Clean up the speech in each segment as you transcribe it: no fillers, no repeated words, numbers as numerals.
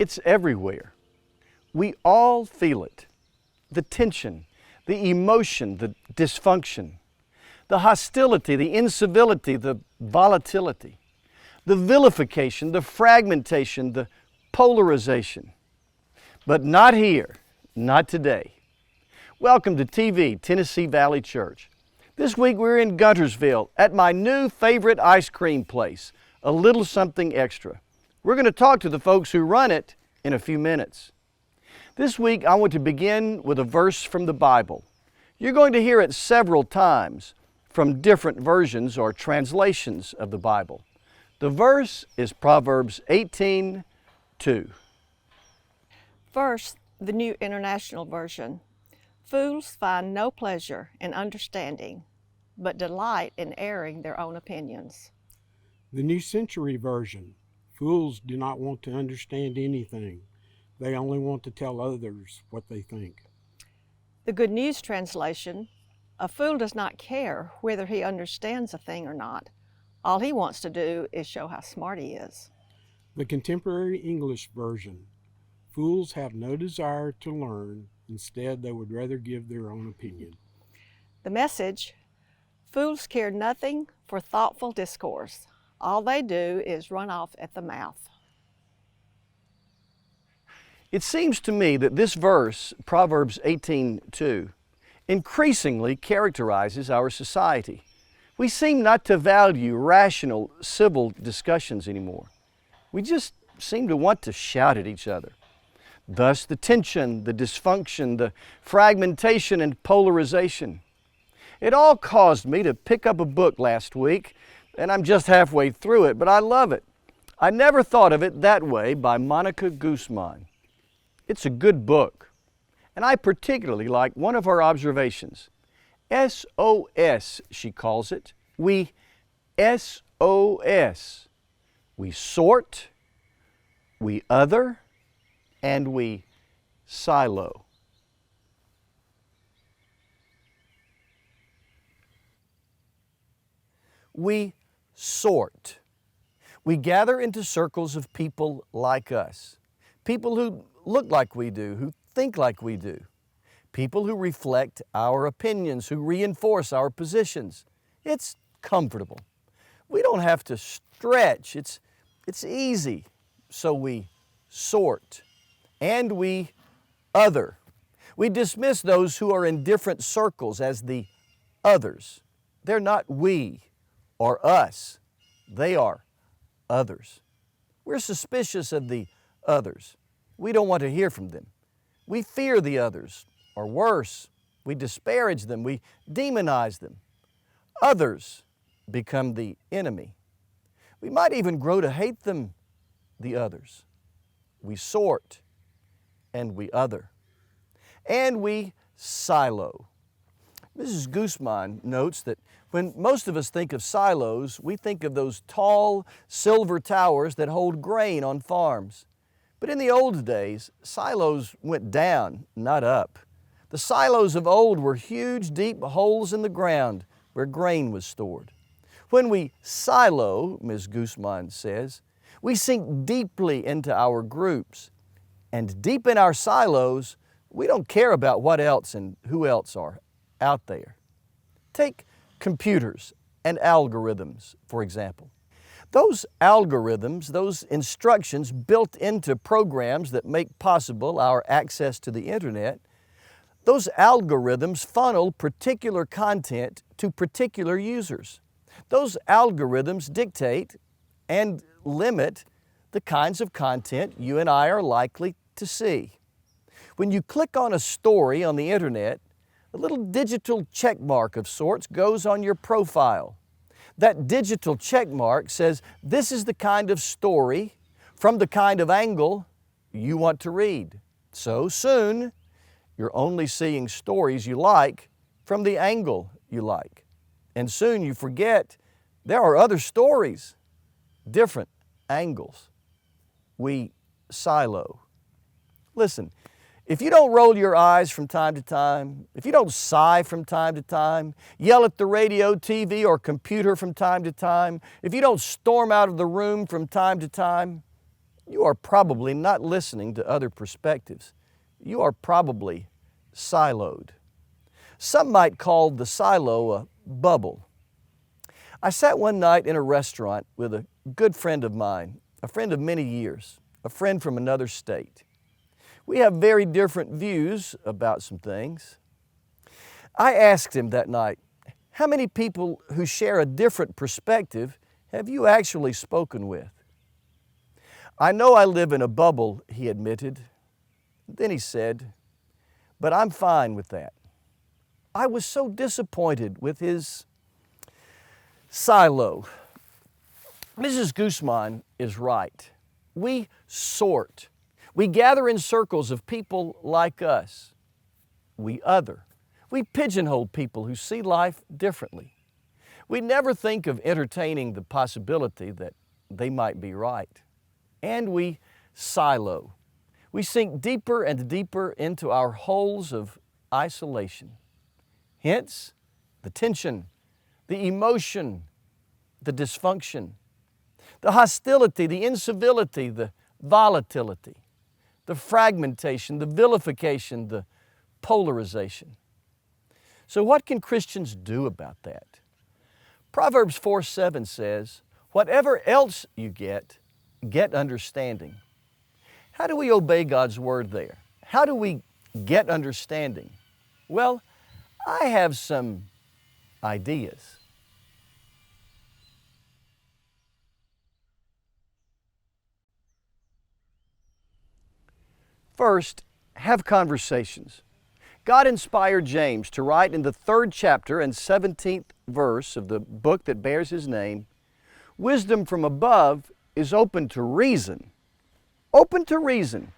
It's everywhere. We all feel it. The tension, the emotion, the dysfunction, the hostility, the incivility, the volatility, the vilification, the fragmentation, the polarization. But not here, not today. Welcome to TV, Tennessee Valley Church. This week we're in Guntersville at my new favorite ice cream place, A Little Something Extra. We're going to talk to the folks who run it in a few minutes. This week I want to begin with a verse from the Bible. You're going to hear it several times from different versions or translations of the Bible. The verse is Proverbs 18:2. First, the New International Version. Fools find no pleasure in understanding, but delight in airing their own opinions. The New Century Version. Fools do not want to understand anything. They only want to tell others what they think. The Good News Translation. A fool does not care whether he understands a thing or not. All he wants to do is show how smart he is. The Contemporary English Version. Fools have no desire to learn. Instead, they would rather give their own opinion. The Message. Fools care nothing for thoughtful discourse. All they do is run off at the mouth. It seems to me that this verse, Proverbs 18:2, increasingly characterizes our society. We seem not to value rational, civil discussions anymore. We just seem to want to shout at each other. Thus, the tension, the dysfunction, the fragmentation and polarization. It all caused me to pick up a book last week, and I'm just halfway through it, but I love it. I never thought of it that way by Monica Guzman. It's a good book, and I particularly like one of her observations. SOS, she calls it. We SOS. We sort, we other, and we silo. We sort. We gather into circles of people like us. People who look like we do, who think like we do. People who reflect our opinions, who reinforce our positions. It's comfortable. We don't have to stretch. It's easy. So we sort. And we other. We dismiss those who are in different circles as the others. They're not we or us. They are others. We're suspicious of the others. We don't want to hear from them. We fear the others, or worse, we disparage them, we demonize them. Others become the enemy. We might even grow to hate them, the others. We sort and we other. And we silo. Mrs. Guzman notes that when most of us think of silos, we think of those tall silver towers that hold grain on farms. But in the old days, silos went down, not up. The silos of old were huge, deep holes in the ground where grain was stored. When we silo, Ms. Guzman says, we sink deeply into our groups. And deep in our silos, we don't care about what else and who else are out there. Take computers and algorithms, for example. Those algorithms, those instructions built into programs that make possible our access to the internet, those algorithms funnel particular content to particular users. Those algorithms dictate and limit the kinds of content you and I are likely to see. When you click on a story on the internet, a little digital check mark of sorts goes on your profile. That digital check mark says this is the kind of story from the kind of angle you want to read. So soon, you're only seeing stories you like from the angle you like. And soon you forget there are other stories, different angles. We silo. Listen, if you don't roll your eyes from time to time, if you don't sigh from time to time, yell at the radio, TV, or computer from time to time, if you don't storm out of the room from time to time, you are probably not listening to other perspectives. You are probably siloed. Some might call the silo a bubble. I sat one night in a restaurant with a good friend of mine, a friend of many years, a friend from another state. We have very different views about some things. I asked him that night, how many people who share a different perspective have you actually spoken with? I know I live in a bubble, he admitted. Then he said, but I'm fine with that. I was so disappointed with his silo. Mrs. Guzman is right. We sort. We gather in circles of people like us. We other. We pigeonhole people who see life differently. We never think of entertaining the possibility that they might be right. And we silo. We sink deeper and deeper into our holes of isolation. Hence, the tension, the emotion, the dysfunction, the hostility, the incivility, the volatility, the fragmentation, the vilification, the polarization. So what can Christians do about that? Proverbs 4:7 says, whatever else you get understanding. How do we obey God's word there? How do we get understanding? Well, I have some ideas. First, have conversations. God inspired James to write in the 3rd chapter and 17th verse of the book that bears his name, wisdom from above is open to reason. Open to reason,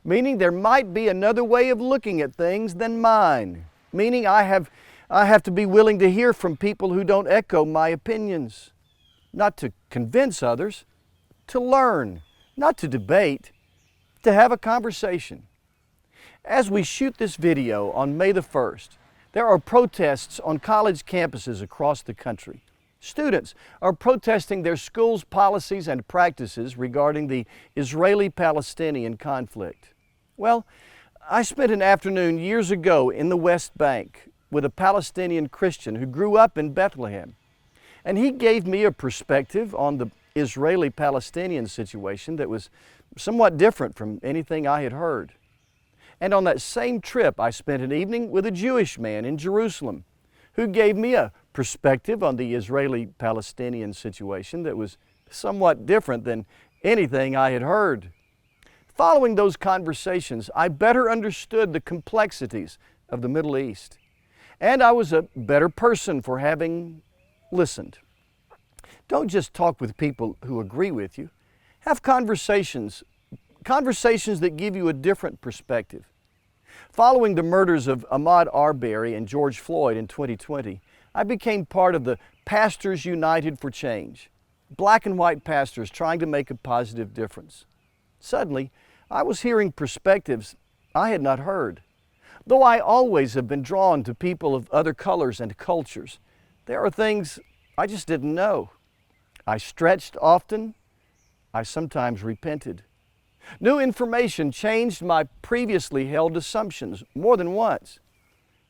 meaning there might be another way of looking at things than mine, meaning I have to be willing to hear from people who don't echo my opinions, not to convince others, to learn, not to debate, to have a conversation. As we shoot this video on May the 1st, there are protests on college campuses across the country. Students are protesting their schools' policies and practices regarding the Israeli-Palestinian conflict. Well, I spent an afternoon years ago in the West Bank with a Palestinian Christian who grew up in Bethlehem. And he gave me a perspective on the Israeli-Palestinian situation that was somewhat different from anything I had heard. And on that same trip, I spent an evening with a Jewish man in Jerusalem who gave me a perspective on the Israeli-Palestinian situation that was somewhat different than anything I had heard. Following those conversations, I better understood the complexities of the Middle East. And I was a better person for having listened. Don't just talk with people who agree with you. Have conversations that give you a different perspective. Following the murders of Ahmaud Arbery and George Floyd in 2020, I became part of the Pastors United for Change, black and white pastors trying to make a positive difference. Suddenly, I was hearing perspectives I had not heard. Though I always have been drawn to people of other colors and cultures, there are things I just didn't know. I stretched often. I sometimes repented. New information changed my previously held assumptions more than once.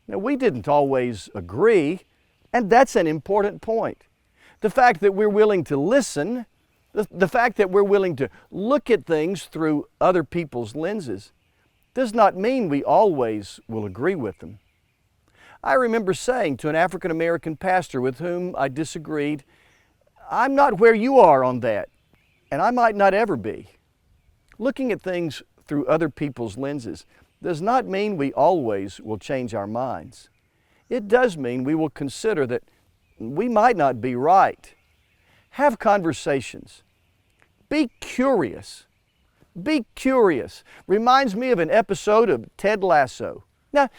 Now, we didn't always agree, and that's an important point. The fact that we're willing to listen, the fact that we're willing to look at things through other people's lenses, does not mean we always will agree with them. I remember saying to an African American pastor with whom I disagreed, I'm not where you are on that, and I might not ever be. Looking at things through other people's lenses does not mean we always will change our minds. It does mean we will consider that we might not be right. Have conversations. Be curious. Be curious. Reminds me of an episode of Ted Lasso. Now,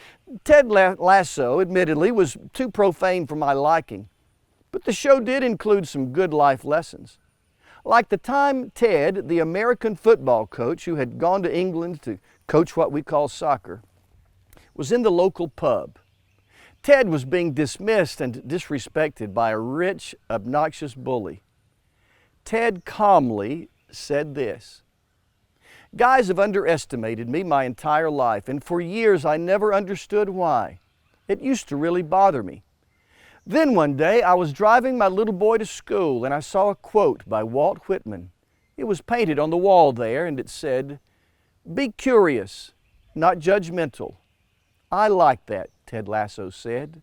Ted Lasso, admittedly, was too profane for my liking, but the show did include some good life lessons. Like the time Ted, the American football coach who had gone to England to coach what we call soccer, was in the local pub. Ted was being dismissed and disrespected by a rich, obnoxious bully. Ted calmly said this, Guys have underestimated me my entire life, and for years I never understood why. It used to really bother me. Then one day I was driving my little boy to school and I saw a quote by Walt Whitman. It was painted on the wall there and it said, "Be curious, not judgmental." I like that, Ted Lasso said.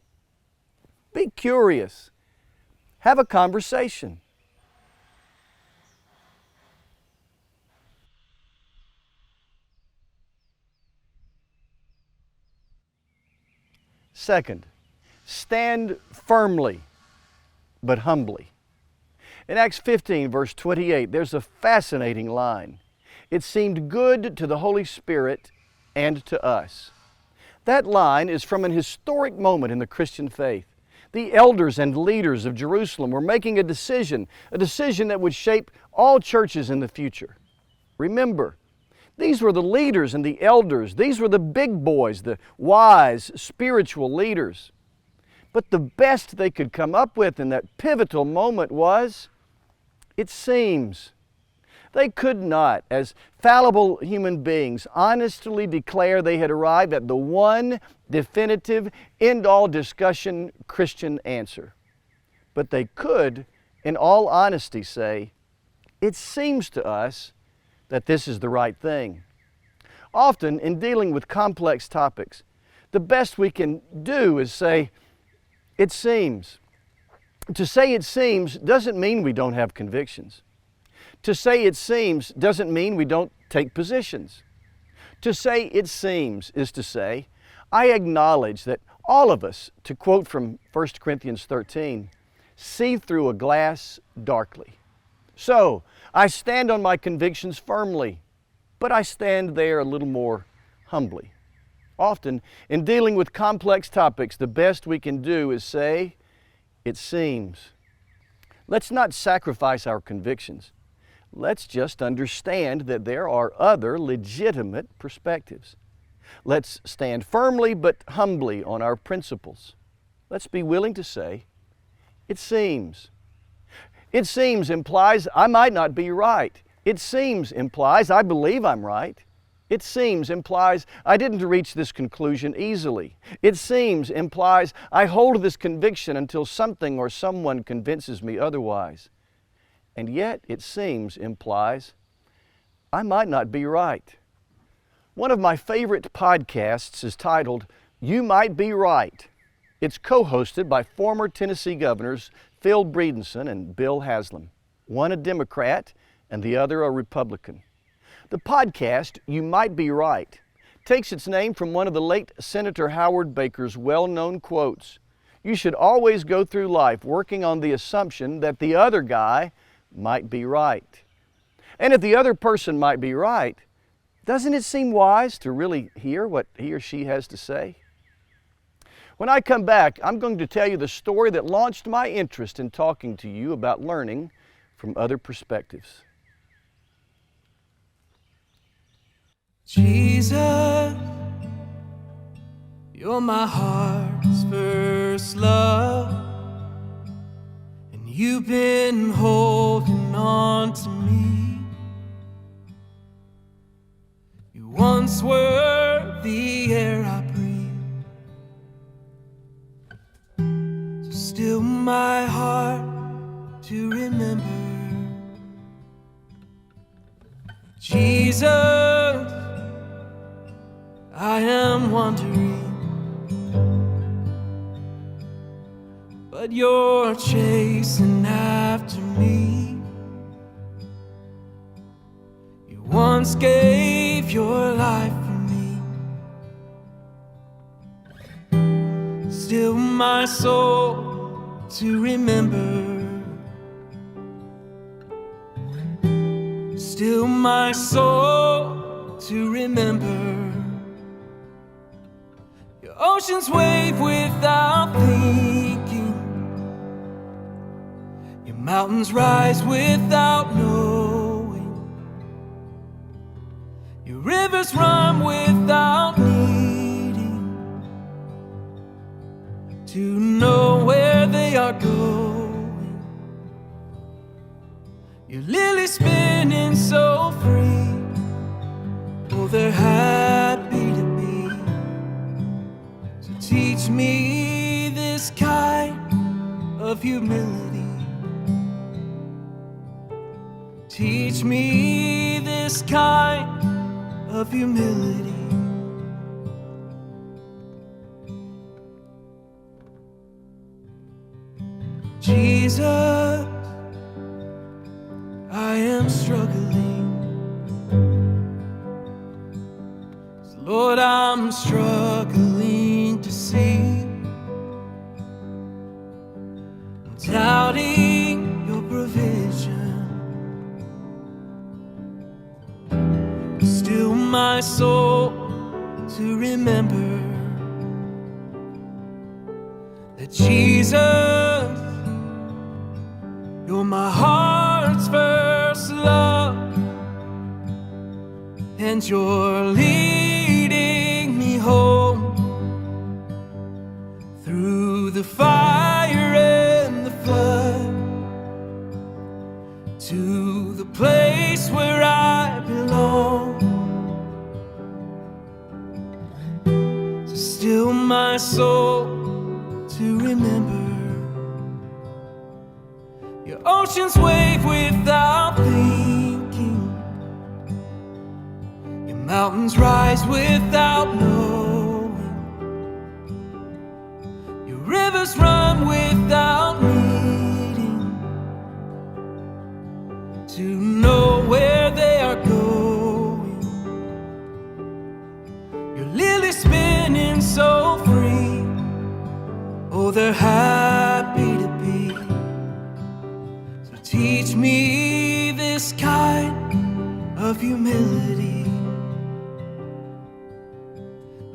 Be curious. Have a conversation. Second, stand firmly but humbly. In Acts 15, verse 28, there's a fascinating line. It seemed good to the Holy Spirit and to us. That line is from an historic moment in the Christian faith. The elders and leaders of Jerusalem were making a decision that would shape all churches in the future. Remember, these were the leaders and the elders. These were the big boys, the wise, spiritual leaders. But the best they could come up with in that pivotal moment was, it seems. They could not, as fallible human beings, honestly declare they had arrived at the one definitive, end-all discussion Christian answer. But they could, in all honesty, say, it seems to us that this is the right thing. Often, in dealing with complex topics, the best we can do is say, it seems. To say it seems doesn't mean we don't have convictions. To say it seems doesn't mean we don't take positions. To say it seems is to say, I acknowledge that all of us, to quote from 1 Corinthians 13, see through a glass darkly. So, I stand on my convictions firmly, but I stand there a little more humbly. Often, in dealing with complex topics, the best we can do is say, it seems. Let's not sacrifice our convictions. Let's just understand that there are other legitimate perspectives. Let's stand firmly but humbly on our principles. Let's be willing to say, it seems. It seems implies I might not be right. It seems implies I believe I'm right. It seems implies I didn't reach this conclusion easily. It seems implies I hold this conviction until something or someone convinces me otherwise. And yet, it seems implies I might not be right. One of my favorite podcasts is titled, You Might Be Right. It's co-hosted by former Tennessee governors Phil Breedenson and Bill Haslam, one a Democrat and the other a Republican. The podcast, You Might Be Right, takes its name from one of the late Senator Howard Baker's well-known quotes. You should always go through life working on the assumption that the other guy might be right. And if the other person might be right, doesn't it seem wise to really hear what he or she has to say? When I come back, I'm going to tell you the story that launched my interest in talking to you about learning from other perspectives. Jesus, you're my heart's first love, and you've been holding on to me. You once were the air I breathe, so still my heart to remember. Jesus, I am wandering, but you're chasing after me. You once gave your life for me, still my soul to remember. Still my soul to remember. Oceans wave without thinking, your mountains rise without knowing, your rivers run without needing to know where they are going. Your lily spinning so free, they're happy to be. So teach me this kind of humility. Teach me this kind of humility. Jesus, I am struggling. Lord, I'm struggling to see. I'm doubting your provision. Still my soul to remember that Jesus, you're my heart's first love, and you're leading me home through the fire and the flood to the place where I belong. So still my soul to remember. Your oceans wave without thinking. Your mountains rise without knowing. Your rivers run without needing to know where they are going. Your lilies spinning so free. Oh, they're happy to be. So teach me this kind of humility.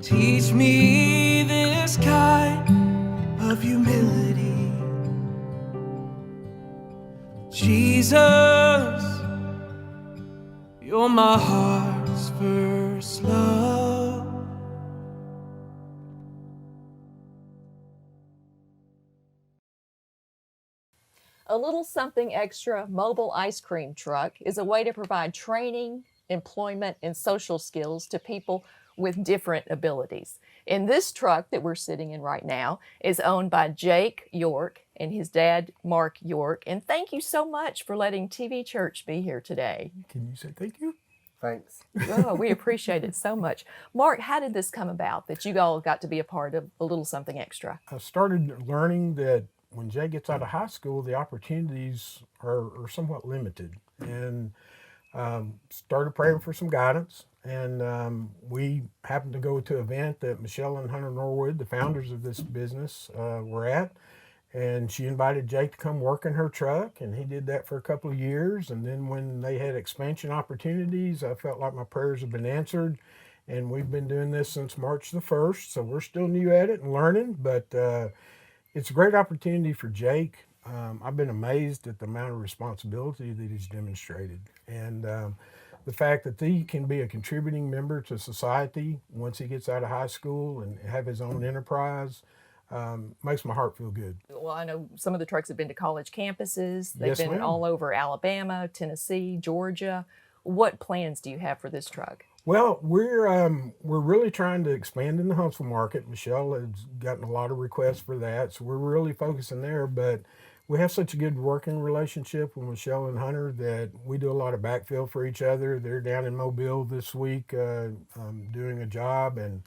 Teach me this kind of humility. Jesus, you're my heart's first love. A Little Something Extra mobile ice cream truck is a way to provide training, employment, and social skills to people with different abilities. And this truck that we're sitting in right now is owned by Jake York and his dad, Mark York. And thank you so much for letting TV Church be here today. Can you say thank you? Thanks. Oh, we appreciate it so much. Mark, how did this come about that you all got to be a part of A Little Something Extra? I started learning that when Jay gets out of high school, the opportunities are somewhat limited, and started praying for some guidance. And we happened to go to an event that Michelle and Hunter Norwood, the founders of this business, were at. And she invited Jake to come work in her truck, and he did that for a couple of years. And then when they had expansion opportunities, I felt like my prayers have been answered. And we've been doing this since March the 1st, so we're still new at it and learning, but it's a great opportunity for Jake. I've been amazed at the amount of responsibility that he's demonstrated. And the fact that he can be a contributing member to society once he gets out of high school and have his own enterprise makes my heart feel good. Well, I know some of the trucks have been to college campuses. They've Yes, been ma'am. all over Alabama, Tennessee, Georgia. What plans do you have for this truck? Well, we're really trying to expand in the Huntsville market. Michelle has gotten a lot of requests for that, so we're really focusing there. But we have such a good working relationship with Michelle and Hunter that we do a lot of backfill for each other. They're down in Mobile this week doing a job, and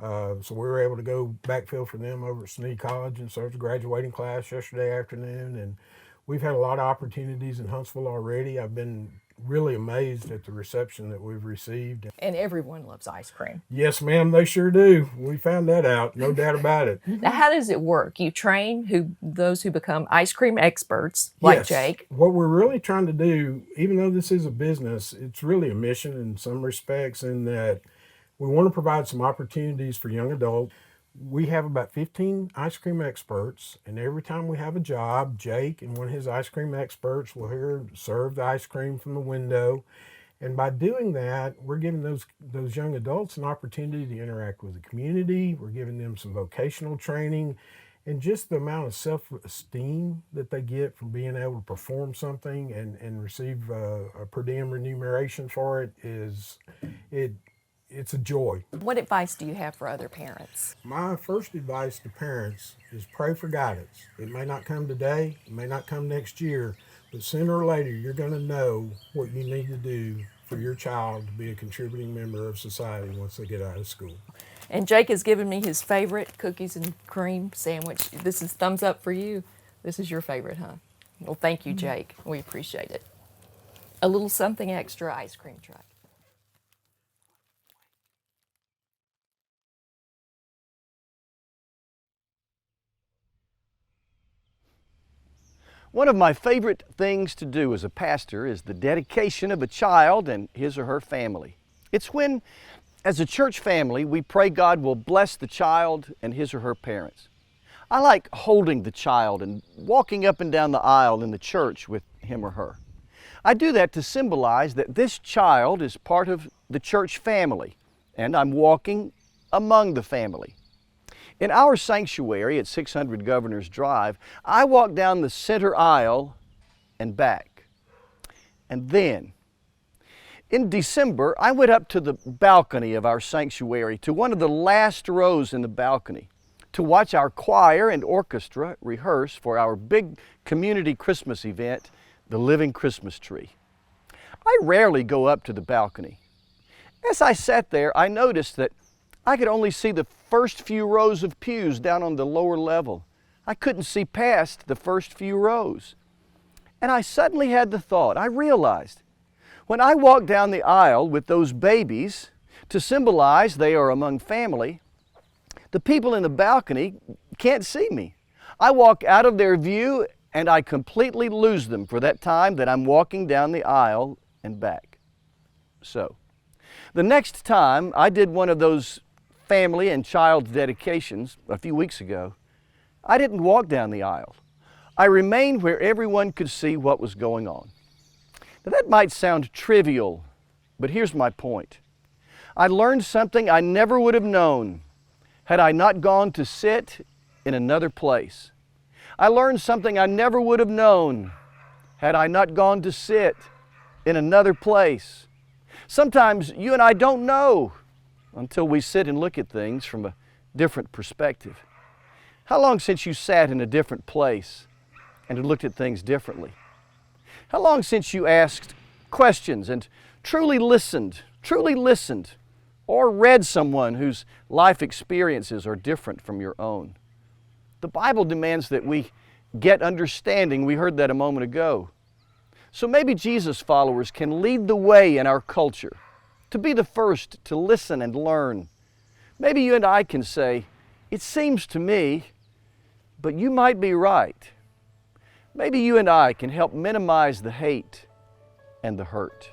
so we were able to go backfill for them over at Snead College and serve the graduating class yesterday afternoon. And we've had a lot of opportunities in Huntsville already. I've been really amazed at the reception that we've received. And everyone loves ice cream. Yes, ma'am, they sure do. We found that out, no doubt about it. Now, how does it work? You train those who become ice cream experts, like Yes. Jake. What we're really trying to do, even though this is a business, it's really a mission in some respects, in that we want to provide some opportunities for young adults. We have about 15 ice cream experts, and every time we have a job, Jake and one of his ice cream experts will here serve the ice cream from the window. And by doing that, we're giving those young adults an opportunity to interact with the community. We're giving them some vocational training, and just the amount of self-esteem that they get from being able to perform something and receive a per diem remuneration for it it's a joy. What advice do you have for other parents? My first advice to parents is pray for guidance. It may not come today, it may not come next year, but sooner or later you're going to know what you need to do for your child to be a contributing member of society once they get out of school. And Jake has given me his favorite cookies and cream sandwich. This is thumbs up for you. This is your favorite, huh? Well, thank you, Jake. We appreciate it. A little something extra ice cream truck. One of my favorite things to do as a pastor is the dedication of a child and his or her family. It's when, as a church family, we pray God will bless the child and his or her parents. I like holding the child and walking up and down the aisle in the church with him or her. I do that to symbolize that this child is part of the church family, and I'm walking among the family. In our sanctuary at 600 Governors Drive, I walk down the center aisle and back. And then, in December, I went up to the balcony of our sanctuary, to one of the last rows in the balcony, to watch our choir and orchestra rehearse for our big community Christmas event, the Living Christmas Tree. I rarely go up to the balcony. As I sat there, I noticed that I could only see the first few rows of pews down on the lower level. I couldn't see past the first few rows. And I suddenly had the thought, I realized, when I walk down the aisle with those babies to symbolize they are among family, the people in the balcony can't see me. I walk out of their view and I completely lose them for that time that I'm walking down the aisle and back. So, the next time I did one of those family and child dedications a few weeks ago, I didn't walk down the aisle. I remained where everyone could see what was going on. Now that might sound trivial, but here's my point. I learned something I never would have known had I not gone to sit in another place. I learned something I never would have known had I not gone to sit in another place. Sometimes you and I don't know until we sit and look at things from a different perspective. How long since you sat in a different place and looked at things differently? How long since you asked questions and truly listened, or read someone whose life experiences are different from your own? The Bible demands that we get understanding. We heard that a moment ago. So maybe Jesus followers can lead the way in our culture, to be the first to listen and learn. Maybe you and I can say, it seems to me, but you might be right. Maybe you and I can help minimize the hate and the hurt.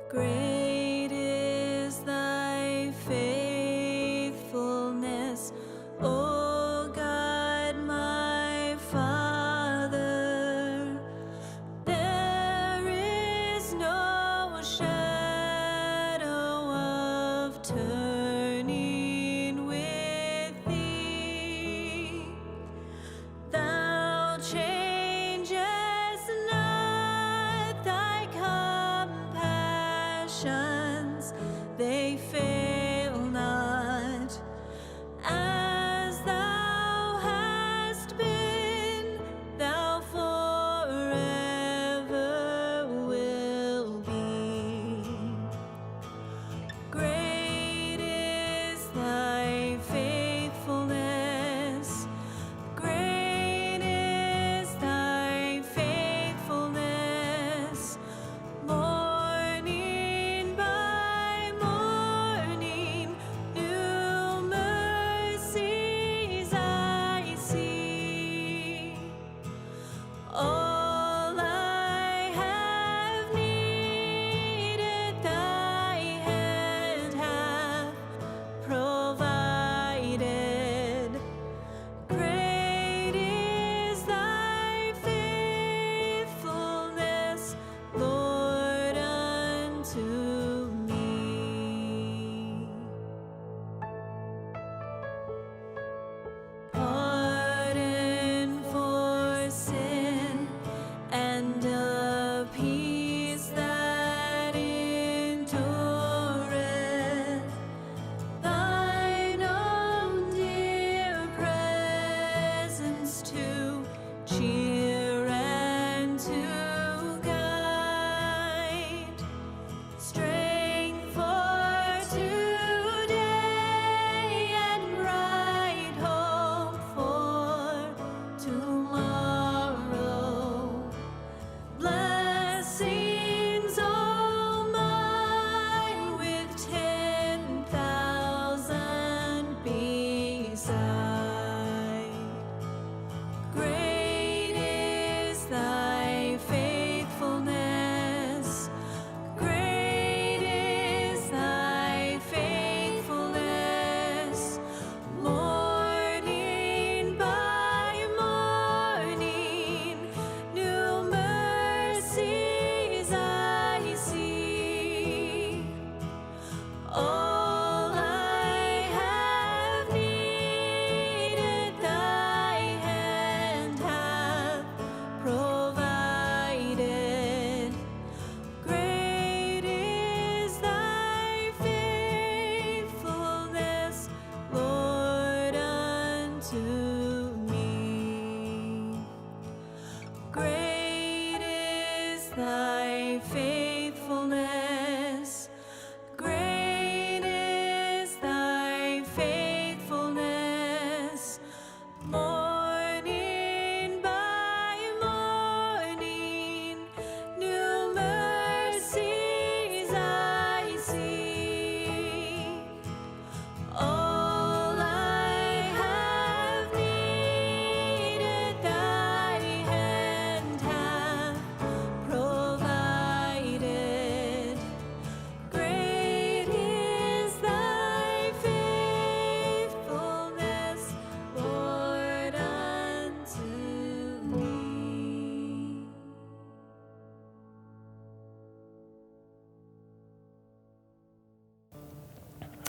Great is thy faithfulness, O God, my Father. There is no shadow of turning with thee. Thou changest not thy compassions, they fail not. As thou hast been, thou forever will be. Great is thy faithfulness. Great is thy faithfulness. Morning by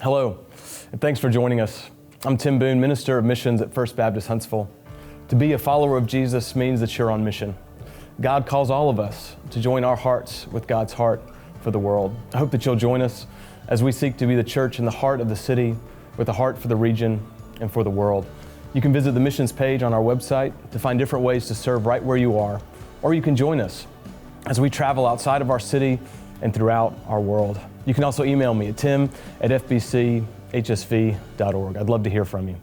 Hello, and thanks for joining us. I'm Tim Boone, Minister of Missions at First Baptist Huntsville. To be a follower of Jesus means that you're on mission. God calls all of us to join our hearts with God's heart for the world. I hope that you'll join us as we seek to be the church in the heart of the city, with a heart for the region and for the world. You can visit the missions page on our website to find different ways to serve right where you are, or you can join us as we travel outside of our city and throughout our world. You can also email me at tim@fbchsv.org. I'd love to hear from you.